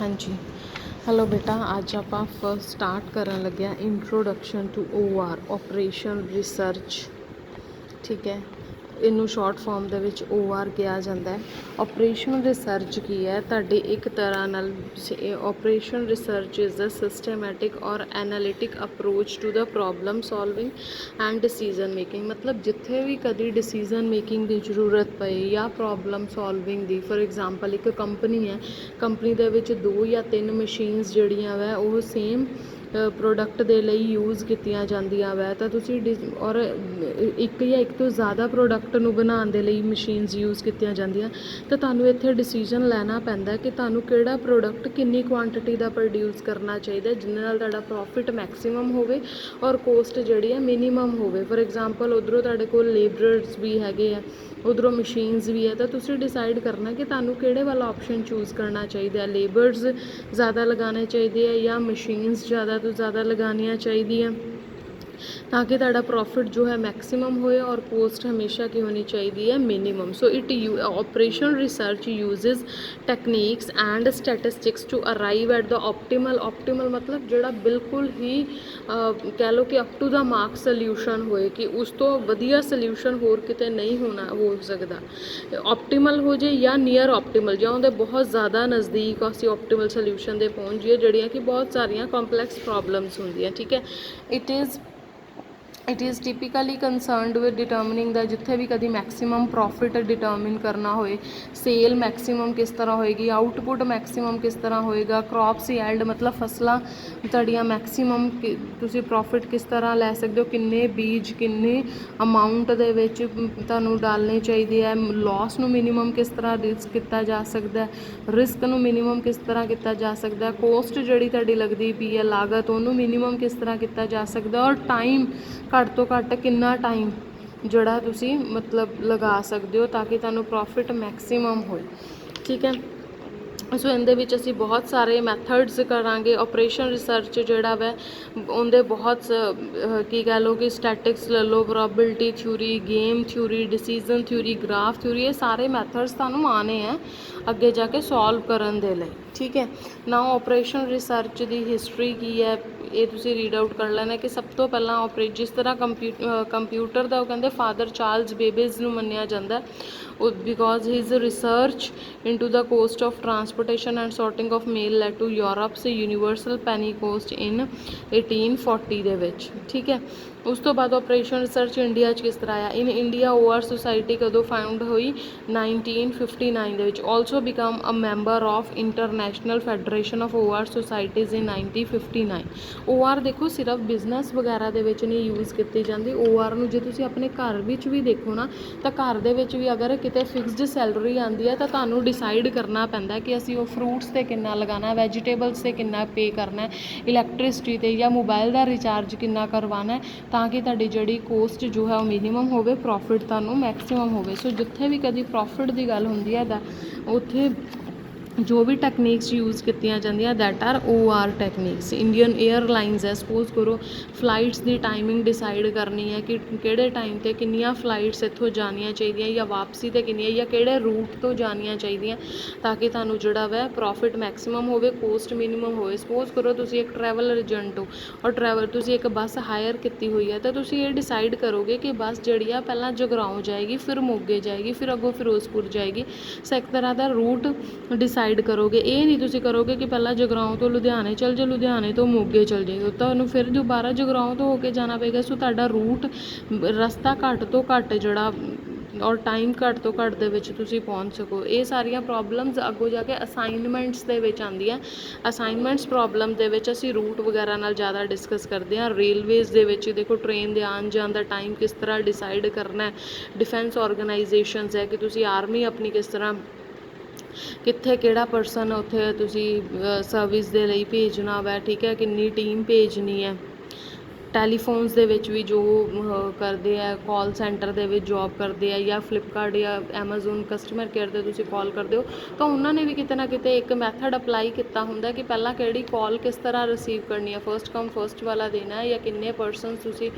हाँ जी। हेलो बेटा, अज आप फर्स्ट स्टार्ट करन लगे introduction to OR operation research. ठीक है, इनू शॉर्ट फॉर्म ਦੇ ਵਿੱਚ OR ਕਿਹਾ ਜਾਂਦਾ ਹੈ। ਆਪਰੇਸ਼ਨਲ ਰਿਸਰਚ ਕੀ ਹੈ ਤੁਹਾਡੀ ਇੱਕ ਤਰ੍ਹਾਂ ਨਾਲ operation research is the systematic ਔਰ analytic approach to the problem solving and decision making. ਮਤਲਬ ਜਿੱਥੇ ਵੀ ਕਦੀ ਡਿਸੀਜ਼ਨ ਮੇਕਿੰਗ ਦੀ ਜ਼ਰੂਰਤ ਪਏ ਜਾਂ problem solving the, for example ਇੱਕ ਕੰਪਨੀ ਹੈ, ਕੰਪਨੀ ਦੇ ਵਿੱਚ 2 ਜਾਂ 3 ਮਸ਼ੀਨਸ ਜਿਹੜੀਆਂ ਵੈ ਉਹ ਸੇਮ ਪ੍ਰੋਡਕਟ ਦੇ ਲਈ ਯੂਜ਼ ਕੀਤੀਆਂ ਜਾਂਦੀਆਂ ਵੈ, ਤਾਂ ਤੁਸੀਂ ਔਰ ਇੱਕ ਜਾਂ ਇੱਕ ਤੋਂ ਜ਼ਿਆਦਾ ਪ੍ਰੋਡਕਟ ਨੂੰ ਬਣਾਉਣ ਦੇ ਲਈ ਮਸ਼ੀਨਸ ਯੂਜ਼ ਕੀਤੀਆਂ ਜਾਂਦੀਆਂ, ਤਾਂ ਤੁਹਾਨੂੰ ਇੱਥੇ ਡਿਸੀਜਨ ਲੈਣਾ ਪੈਂਦਾ ਕਿ ਤੁਹਾਨੂੰ ਕਿਹੜਾ ਪ੍ਰੋਡਕਟ ਕਿੰਨੀ ਕੁਆਂਟਿਟੀ ਦਾ ਪ੍ਰੋਡਿਊਸ ਕਰਨਾ ਚਾਹੀਦਾ ਜਿਹਦੇ ਨਾਲ ਤੁਹਾਡਾ ਪ੍ਰੋਫਿਟ ਮੈਕਸਿਮਮ ਹੋਵੇ ਔਰ ਕੋਸਟ ਜਿਹੜੀ ਹੈ ਮਿਨੀਮਮ ਹੋਵੇ। ਫॉर एग्जांपल ਉੱਧਰੋਂ ਤੁਹਾਡੇ ਕੋਲ ਲੇਬਰਰਸ ਵੀ ਹੈਗੇ ਆ, ਉਧਰੋਂ ਮਸ਼ੀਨਸ ਵੀ ਹੈ, ਤਾਂ ਤੁਸੀਂ ਡਿਸਾਈਡ ਕਰਨਾ ਕਿ ਤੁਹਾਨੂੰ ਕਿਹੜੇ ਵਾਲਾ ਆਪਸ਼ਨ ਚੂਜ਼ ਕਰਨਾ ਚਾਹੀਦਾ। ਲੇਬਰਸ ज़्यादा लगाने चाहिए या मशीन्स ज़्यादा तो ज़्यादा लगानियाँ चाहिए ताकि ਤੁਹਾਡਾ प्रॉफिट जो है मैक्सिमम होए और कोस्ट हमेशा की होनी चाहिए minimum. So it operational research uses techniques and statistics to arrive at the optimal मतलब जोड़ा बिल्कुल ही कह लो कि up to the mark solution होए कि उस तो वधिया सोल्यूशन होर किते नहीं होना हो सकता। ऑप्टिमल हो जाए या नियर ऑप्टिमल ਜਾਂ ਉਹਦੇ बहुत ज़्यादा नज़दीक ਅਸੀਂ ऑप्टिमल सोल्यूशन ਦੇ पहुँच जाइए ਜਿਹੜੀਆਂ कि बहुत सारिया कॉम्पलैक्स प्रॉब्लम्स ਹੁੰਦੀਆਂ। ठीक है, it is typically concerned with determining the जिथे भी कभी मैक्सिमम प्रॉफिट डिटर्मिन करना होए, सेल मैक्सिमम किस तरह होएगी, आउटपुट मैक्सिमम किस तरह होएगा, क्रॉप्स यील्ड मतलब फसलां तुहाडियां मैक्सिमम तुसीं प्रॉफिट किस तरह लै सकदे हो, किन्ने बीज किन्ने अमाउंट दे विच तुहानूं डालने चाहिए है, लॉस नूं मिनिमम किस तरह रिस्क किया जा सकता है, रिस्क नूं मिनिमम किस तरह किया जा सकता है, कोस्ट जिहड़ी तुहाडी लगदी पई है लागत उहनूं मिनिमम किस तरह किया जा सकता है, और टाइम घट तो घट कितना टाइम जोड़ा तुसी मतलब लगा सकते हो ताकि तुहानूं प्रॉफिट मैक्सिमम होए। ठीक है, सो इहदे विच असीं बहुत सारे मैथड्स करांगे। ऑपरेशन रिसर्च जिहड़ा वै उहदे बहुत की कह लो कि स्टैटिक्स ले लो, probability theory, game theory, decision theory, graph theory, ये सारे मैथड्स तुहानूं आने हैं अगे जाके सॉल्व करन दे लई। ठीक है, नाउ ऑपरेशन रिसर्च की हिस्टरी की है ये तुसी रीड आउट कर लेना कि सब तो पहला जिस तरह कंप्यूटर का कहते फादर चार्ल्स बेबेज नूं मन्निया जाता है because his research into the cost of transportation and sorting of mail led to Europe से यूनीवर्सल पैनी कोस्ट इन 1840 दे विच। ठीक है, उस तो बाद ऑपरेशन रिसर्च इंडिया किस तरह आया। इन इंडिया OR सोसाइटी कदों फाउंड हुई 1959 दे विच, also become a member of international federation of OR societies in 1959। OR देखो सिर्फ बिजनेस वगैरह दे विच नहीं यूज़ की जाती। OR नूं जे तुसीं अपने घर विच भी देखो ना तो घर दे विच भी अगर किते फिक्सड सैलरी आती है तो तुहानूं डिसाइड करना पैंदा कि असीं वो फ्रूट्स ते किन्ना लगाना, वैजीटेबल्स ते किन्ना पे करना है, इलैक्ट्रिसिटी ते या मोबाइल का रिचार्ज किन्ना करवाना है ताकि तुहाडी जिहड़ी कोस्ट जो है वो मिनीमम होवे, प्रॉफिट तुहानूं मैक्सिमम होवे। सो जिथे भी कभी प्रॉफिट की गल हुंदी है उत्थे जो भी टैक्नीक्स यूज़ कीतियां जांदियां that are OR techniques. Indian airlines है, सपोज करो फ्लाइट्स की टाइमिंग डिसाइड करनी है कि किहड़े टाइम ते किन्नियां फ्लाइट्स इत्थों जानियां चाहिए या वापसी ते किन्नियां या किहड़े रूट तो जानियां चाहिए ताकि तुहानूं जिहड़ा वै प्रॉफिट मैक्सिमम होवे, कोस्ट मिनिमम होवे। सपोज करो तुसीं एक ट्रैवल एजेंट हो और तुसीं एक बस हायर की हुई है, तो तुसीं ये डिसाइड करोगे कि बस जिहड़ी आ पहलां जगराओं जाएगी, फिर मोगे जाएगी, फिर अगों फिरोजपुर जाएगी। सो एक तरह का रूट डिसाइड करोगे। ये नहीं तुसीं करोगे कि पहला जगराओं तो लुधियाने चल जाओ, लुधियाने तो मोगे चल जाओ, तो फिर दोबारा जगराओं तो होके जाना पेगा। सो तुहाडा रूट रस्ता घट तो घट जिहड़ा और टाइम घट तो घट दे विच तुसीं पहुँच सको। ये सारिया प्रॉब्लम्स अगों जाके असाइनमेंट्स दे विच आंदियां। असाइनमेंट्स प्रॉब्लम दे विच असीं रूट वगैरह नाल ज़्यादा डिस्कस करते हैं। रेलवेज़ दे विच देखो ट्रेन दे आन जान दा टाइम किस तरह डिसाइड करना है। डिफेंस ऑर्गेनाइजेशनस है कि तुसीं आर्मी अपनी किस तरह कित्थे किहड़ा परसन उत्थे तुसीं सर्विस दे लई भेजना वै। ठीक है, किन्नी टीम भेजनी है। ਟੈਲੀਫੋਨਸ ਦੇ ਵਿੱਚ ਵੀ ਜੋ ਕਰਦੇ ਆ, ਕਾਲ ਸੈਂਟਰ ਦੇ ਵਿੱਚ ਜੋਬ ਕਰਦੇ ਆ, ਜਾਂ ਫਲਿੱਪਕਾਰਟ ਜਾਂ ਐਮਾਜ਼ੋਨ ਕਸਟਮਰ ਕੇਅਰ 'ਤੇ ਤੁਸੀਂ ਕਾਲ ਕਰਦੇ ਹੋ, ਤਾਂ ਉਹਨਾਂ ਨੇ ਵੀ ਕਿਤੇ ਨਾ ਕਿਤੇ ਇੱਕ ਮੈਥਡ ਅਪਲਾਈ ਕੀਤਾ ਹੁੰਦਾ ਕਿ ਪਹਿਲਾਂ ਕਿਹੜੀ ਕਾਲ ਕਿਸ ਤਰ੍ਹਾਂ ਰਿਸੀਵ ਕਰਨੀ ਹੈ, ਫਸਟ ਕਮ ਫਸਟ ਵਾਲਾ ਦੇਣਾ ਹੈ, ਜਾਂ ਕਿੰਨੇ ਪਰਸਨਸ ਤੁਸੀਂ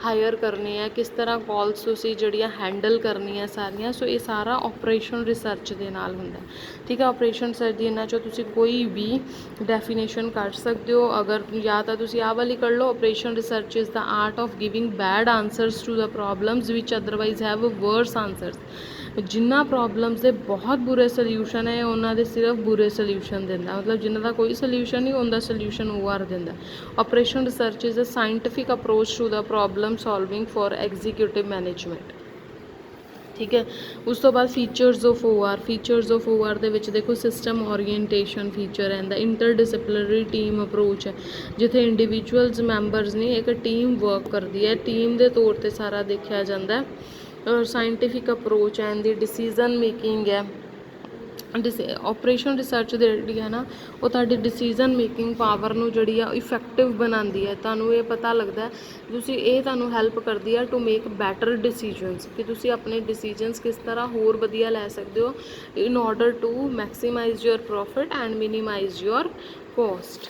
ਹਾਇਰ ਕਰਨੇ ਆ, ਕਿਸ ਤਰ੍ਹਾਂ ਕਾਲਸ ਤੁਸੀਂ ਜਿਹੜੀਆਂ ਹੈਂਡਲ ਕਰਨੀਆਂ ਸਾਰੀਆਂ। ਸੋ ਇਹ ਸਾਰਾ ਆਪਰੇਸ਼ਨ ਰਿਸਰਚ ਦੇ ਨਾਲ ਹੁੰਦਾ, ਠੀਕ ਹੈ। ਆਪਰੇਸ਼ਨ ਰਿਸਰਚ ਦੀ ਇਹਨਾਂ 'ਚੋਂ ਤੁਸੀਂ ਕੋਈ ਵੀ ਡੈਫੀਨੇਸ਼ਨ ਕੱਢ ਸਕਦੇ ਹੋ। ਅਗਰ ਜਾਂ ਤਾਂ ਤੁਸੀਂ ਆਹ ਵਾਲੀ ਕਰ ਲਓ, operation research is the art of giving bad answers to the problems which otherwise have worse answers. ਜਿਨ੍ਹਾਂ ਪ੍ਰੋਬਲਮਸ ਦੇ ਬਹੁਤ ਬੁਰੇ ਸੋਲਿਊਸ਼ਨ ਹੈ, ਉਹਨਾਂ ਦੇ ਸਿਰਫ ਬੁਰੇ ਸੋਲਿਊਸ਼ਨ ਦਿੰਦਾ, ਮਤਲਬ ਜਿਨ੍ਹਾਂ ਦਾ ਕੋਈ ਸੋਲਿਊਸ਼ਨ ਨਹੀਂ, ਉਹਦਾ ਸੋਲਿਊਸ਼ਨ ਉਹ ਆਰ ਦਿੰਦਾ। Operation research is a scientific approach to the problem solving for executive management, ਠੀਕ ਹੈ। ਉਸ ਤੋਂ ਬਾਅਦ features of OR। Features of OR ਦੇ ਵਿੱਚ ਦੇਖੋ, ਸਿਸਟਮ ਓਰੀਐਂਟੇਸ਼ਨ ਫੀਚਰ ਹੈ, ਇੰਟਰਡਿਸਪਲਿਨਰੀ ਟੀਮ ਅਪਰੋਚ ਹੈ, ਜਿੱਥੇ ਇੰਡੀਵਿਜੂਅਲਸ ਮੈਂਬਰਸ ਨੇ ਇੱਕ ਟੀਮ ਵਰਕ ਕਰਦੀ ਹੈ, ਟੀਮ ਦੇ ਤੌਰ 'ਤੇ ਸਾਰਾ ਦੇਖਿਆ ਜਾਂਦਾ। ਸਾਇੰਟੀਫਿਕ ਅਪਰੋਚ ਹੈ, ਇਹਦੀ ਡਿਸੀਜ਼ਨ ਮੇਕਿੰਗ ਹੈ। ਆਪਰੇਸ਼ਨ ਰਿਸਰਚ ਜਿਹੜੀ ਹੈ ਨਾ, ਉਹ ਤੁਹਾਡੀ ਡਿਸੀਜ਼ਨ ਮੇਕਿੰਗ ਪਾਵਰ ਨੂੰ ਜਿਹੜੀ ਆ ਇਫੈਕਟਿਵ ਬਣਾਉਂਦੀ ਹੈ। ਤੁਹਾਨੂੰ ਇਹ ਪਤਾ ਲੱਗਦਾ, ਤੁਸੀਂ ਇਹ ਤੁਹਾਨੂੰ ਹੈਲਪ ਕਰਦੀ ਆ ਟੂ ਮੇਕ ਬੈਟਰ ਡਿਸੀਜਨਸ, ਕਿ ਤੁਸੀਂ ਆਪਣੇ ਡਿਸੀਜਨਸ ਕਿਸ ਤਰ੍ਹਾਂ ਹੋਰ ਵਧੀਆ ਲੈ ਸਕਦੇ ਹੋ in order to maximise your profit and minimise your cost.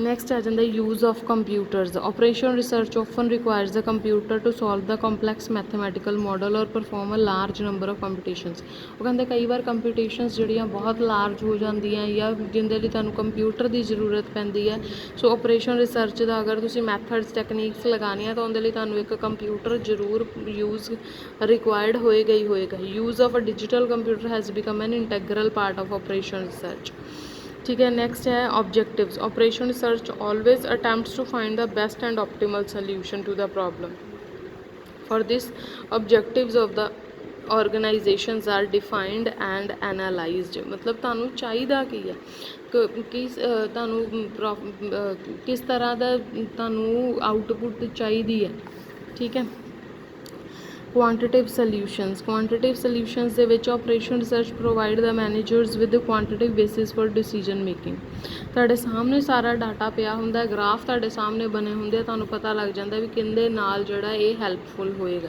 Next ਆ ਜਾਂਦਾ use of computers. Operation research often requires the computer to solve the complex mathematical model or perform a large number of computations. ਉਹ ਕਹਿੰਦੇ ਕਈ ਵਾਰ competitions ਜਿਹੜੀਆਂ ਬਹੁਤ large ਹੋ ਜਾਂਦੀਆਂ, ਜਾਂ ਜਿਹਦੇ ਲਈ ਤੁਹਾਨੂੰ ਕੰਪਿਊਟਰ ਦੀ ਜ਼ਰੂਰਤ ਪੈਂਦੀ ਹੈ। ਸੋ ਆਪਰੇਸ਼ਨ ਰਿਸਰਚ ਦਾ ਅਗਰ ਤੁਸੀਂ ਮੈਥਡਸ ਟੈਕਨੀਕਸ ਲਗਾਉਣੀਆਂ, ਤਾਂ ਉਹਦੇ ਲਈ ਤੁਹਾਨੂੰ ਇੱਕ ਕੰਪਿਊਟਰ ਜ਼ਰੂਰ ਯੂਜ਼ ਰਿਕੁਆਇਰਡ ਹੋਏਗਾ ਹੀ ਹੋਏਗਾ। Use of a digital computer has become an integral part of operation research, ठीक है। नेक्स्ट है objectives. Operation research always attempts to find the best and optimal solution to the problem. For this objectives of the organisations are defined and analysed. मतलब ਤੁਹਾਨੂੰ ਚਾਹੀਦਾ ਕੀ ਹੈ, ਕਿ ਤੁਹਾਨੂੰ ਕਿਸ ਤਰ੍ਹਾਂ ਦਾ ਤੁਹਾਨੂੰ ਆਊਟਪੁੱਟ ਚਾਹੀਦੀ ਹੈ, ਠੀਕ ਹੈ। ਕੁਆਂਟੀਟਿਵ ਸੋਲਿਊਸ਼ਨਸ। ਕੁਆਂਟੀਟਿਵ ਸੋਲਿਊਸ਼ਨਸ ਦੇ ਵਿੱਚ operation research provide the managers with quantitative basis for decision making. ਤੁਹਾਡੇ ਸਾਹਮਣੇ ਸਾਰਾ ਡਾਟਾ ਪਿਆ ਹੁੰਦਾ, ਗ੍ਰਾਫ ਤੁਹਾਡੇ ਸਾਹਮਣੇ ਬਣੇ ਹੁੰਦੇ, ਤੁਹਾਨੂੰ ਪਤਾ ਲੱਗ ਜਾਂਦਾ ਵੀ ਕਿਹਦੇ ਨਾਲ ਜਿਹੜਾ ਇਹ ਹੈਲਪਫੁਲ ਹੋਏਗਾ।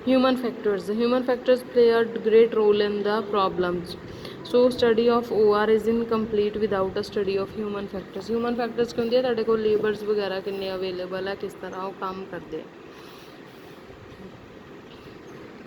Human factors. Human factors play a great role in the problems. So study of OR is incomplete without a study of human factors. Human factors ਕੀ ਹੁੰਦੀ ਹੈ, ਤੁਹਾਡੇ ਕੋਲ ਲੇਬਰਸ ਵਗੈਰਾ ਕਿੰਨੇ ਅਵੇਲੇਬਲ ਹੈ, ਕਿਸ ਤਰ੍ਹਾਂ ਉਹ ਕੰਮ ਕਰਦੇ ਆ।